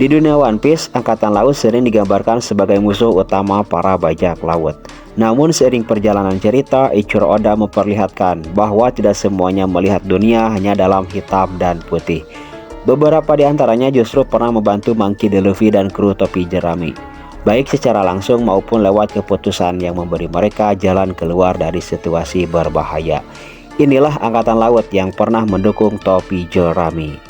Di dunia One Piece, angkatan laut sering digambarkan sebagai musuh utama para bajak laut. Namun seiring perjalanan cerita, Eiichiro Oda memperlihatkan bahwa tidak semuanya melihat dunia hanya dalam hitam dan putih. Beberapa di antaranya justru pernah membantu Monkey D. Luffy dan kru topi jerami, baik secara langsung maupun lewat keputusan yang memberi mereka jalan keluar dari situasi berbahaya. Inilah angkatan laut yang pernah mendukung topi jerami.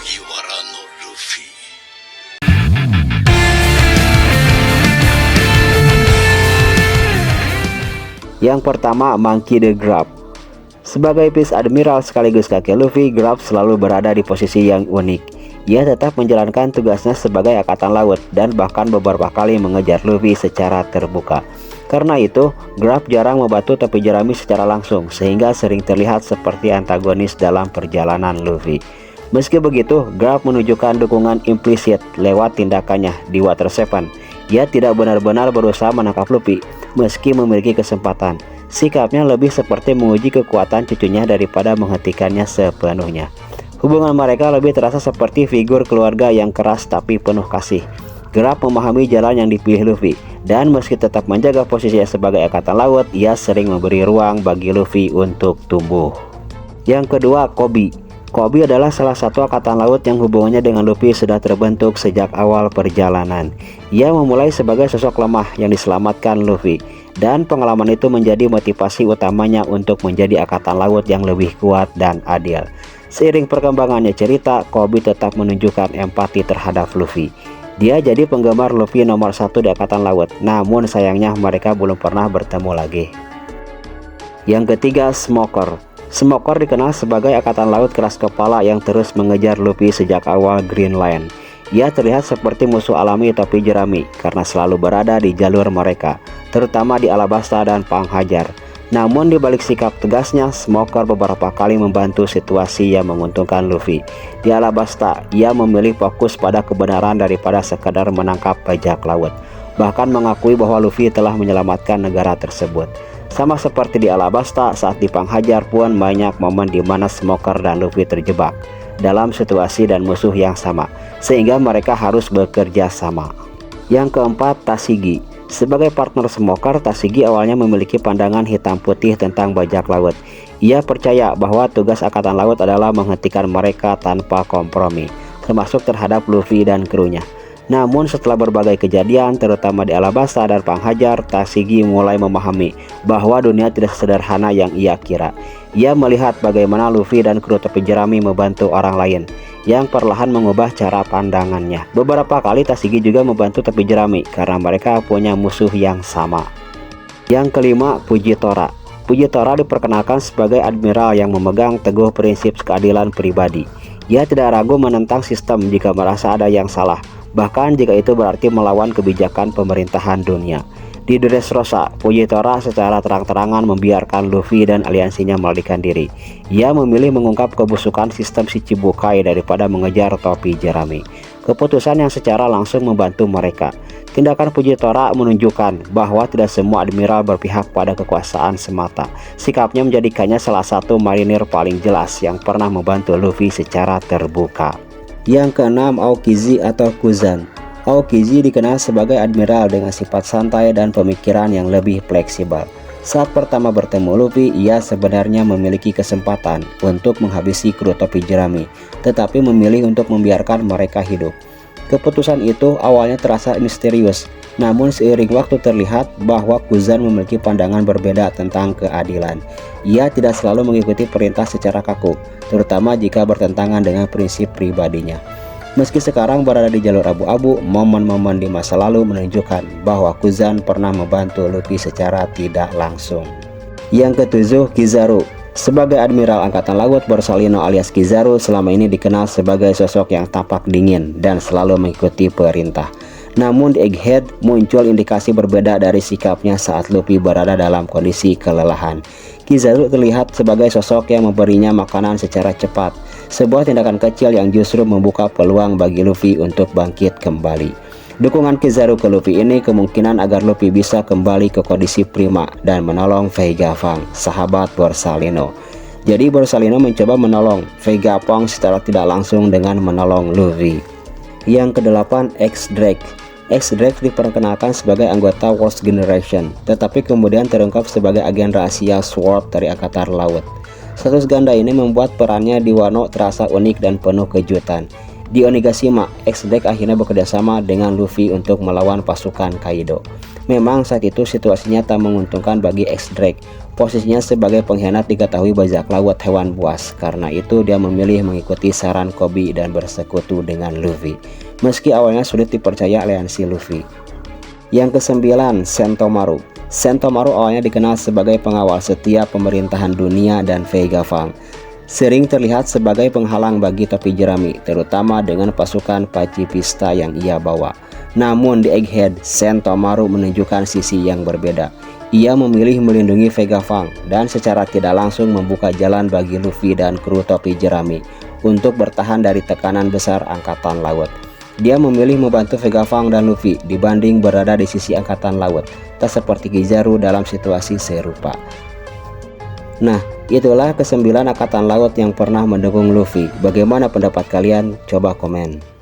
Yang pertama, Monkey D. Garp. Sebagai Vice Admiral sekaligus kakek Luffy, Garp selalu berada di posisi yang unik. Ia tetap menjalankan tugasnya sebagai angkatan laut dan bahkan beberapa kali mengejar Luffy secara terbuka. Karena itu, Garp jarang membantu topi jerami secara langsung, sehingga sering terlihat seperti antagonis dalam perjalanan Luffy. Meski begitu, Garp menunjukkan dukungan implisit lewat tindakannya di Water 7. Ia tidak benar-benar berusaha menangkap Luffy, meski memiliki kesempatan. Sikapnya lebih seperti menguji kekuatan cucunya daripada menghentikannya sepenuhnya. Hubungan mereka lebih terasa seperti figur keluarga yang keras tapi penuh kasih. Garp memahami jalan yang dipilih Luffy, dan meski tetap menjaga posisinya sebagai angkatan laut, ia sering memberi ruang bagi Luffy untuk tumbuh. Yang kedua, Koby. Koby adalah salah satu angkatan laut yang hubungannya dengan Luffy sudah terbentuk sejak awal perjalanan. Ia memulai sebagai sosok lemah yang diselamatkan Luffy, dan pengalaman itu menjadi motivasi utamanya untuk menjadi angkatan laut yang lebih kuat dan adil. Seiring perkembangannya cerita, Koby tetap menunjukkan empati terhadap Luffy. Dia jadi penggemar Luffy nomor 1 di angkatan laut, namun sayangnya mereka belum pernah bertemu lagi. Yang ketiga, Smoker. Smoker dikenal sebagai angkatan laut keras kepala yang terus mengejar Luffy sejak awal Green Line. Ia terlihat seperti musuh alami topi jerami karena selalu berada di jalur mereka, terutama di Alabasta dan Panghajar. Namun di balik sikap tegasnya, Smoker beberapa kali membantu situasi yang menguntungkan Luffy. Di Alabasta, ia memilih fokus pada kebenaran daripada sekadar menangkap bajak laut, bahkan mengakui bahwa Luffy telah menyelamatkan negara tersebut. Sama seperti di Alabasta, saat di Panghajar pun banyak momen di mana Smoker dan Luffy terjebak dalam situasi dan musuh yang sama, sehingga mereka harus bekerja sama. Yang keempat, Tashigi. Sebagai partner Smoker, Tashigi awalnya memiliki pandangan hitam putih tentang bajak laut. Ia percaya bahwa tugas angkatan laut adalah menghentikan mereka tanpa kompromi, termasuk terhadap Luffy dan krunya. Namun setelah berbagai kejadian, terutama di Alabasta dan Panghajar, Tashigi mulai memahami bahwa dunia tidak sederhana yang ia kira. Ia melihat bagaimana Luffy dan kru topi jerami membantu orang lain, yang perlahan mengubah cara pandangannya. Beberapa kali Tashigi juga membantu topi jerami karena mereka punya musuh yang sama. Yang kelima, Fujitora. Fujitora diperkenalkan sebagai admiral yang memegang teguh prinsip keadilan pribadi. Ia tidak ragu menentang sistem jika merasa ada yang salah, bahkan jika itu berarti melawan kebijakan pemerintahan dunia. Di Dressrosa, Fujitora secara terang-terangan membiarkan Luffy dan aliansinya melarikan diri. Ia memilih mengungkap kebusukan sistem Shichibukai daripada mengejar topi jerami, keputusan yang secara langsung membantu mereka. Tindakan Fujitora menunjukkan bahwa tidak semua admiral berpihak pada kekuasaan semata. Sikapnya menjadikannya salah satu marinir paling jelas yang pernah membantu Luffy secara terbuka. Yang keenam, Aokiji atau Kuzan. Aokiji dikenal sebagai admiral dengan sifat santai dan pemikiran yang lebih fleksibel. Saat pertama bertemu Luffy, ia sebenarnya memiliki kesempatan untuk menghabisi kru topi jerami, tetapi memilih untuk membiarkan mereka hidup. Keputusan itu awalnya terasa misterius, namun seiring waktu terlihat bahwa Kuzan memiliki pandangan berbeda tentang keadilan. Ia tidak selalu mengikuti perintah secara kaku, terutama jika bertentangan dengan prinsip pribadinya. Meski sekarang berada di jalur abu-abu, momen-momen di masa lalu menunjukkan bahwa Kuzan pernah membantu Luffy secara tidak langsung. Yang ketujuh, Kizaru. Sebagai admiral angkatan laut, Borsalino alias Kizaru selama ini dikenal sebagai sosok yang tampak dingin dan selalu mengikuti perintah. Namun di Egghead muncul indikasi berbeda dari sikapnya saat Luffy berada dalam kondisi kelelahan. Kizaru terlihat sebagai sosok yang memberinya makanan secara cepat, sebuah tindakan kecil yang justru membuka peluang bagi Luffy untuk bangkit kembali. Dukungan Kizaru ke Luffy ini kemungkinan agar Luffy bisa kembali ke kondisi prima dan menolong Vegapunk, sahabat Borsalino. Jadi Borsalino mencoba menolong Vegapunk secara tidak langsung dengan menolong Luffy. Yang kedelapan, X-Drake. X-Drake diperkenalkan sebagai anggota Worst Generation, tetapi kemudian terungkap sebagai agen rahasia SWORD dari Angkatan Laut. Status ganda ini membuat perannya di Wano terasa unik dan penuh kejutan. Di Onigashima, X-Drake akhirnya bekerjasama dengan Luffy untuk melawan pasukan Kaido. Memang saat itu situasinya tak menguntungkan bagi X-Drake. Posisinya sebagai pengkhianat diketahui bajak laut hewan buas. Karena itu dia memilih mengikuti saran Koby dan bersekutu dengan Luffy. Meski awalnya sulit dipercaya aliansi Luffy. Yang kesembilan, Sentomaru. Sentomaru awalnya dikenal sebagai pengawal setia pemerintahan dunia dan Vegapunk. Sering terlihat sebagai penghalang bagi topi jerami, terutama dengan pasukan pacifista yang ia bawa. Namun di Egghead, Sentomaru menunjukkan sisi yang berbeda. Ia memilih melindungi Vegapunk dan secara tidak langsung membuka jalan bagi Luffy dan kru topi jerami untuk bertahan dari tekanan besar Angkatan Laut. Dia memilih membantu Vegapunk dan Luffy dibanding berada di sisi Angkatan Laut, tak seperti Kizaru dalam situasi serupa. Nah, itulah ke-9 Angkatan Laut yang pernah mendukung Luffy. Bagaimana pendapat kalian? Coba komen.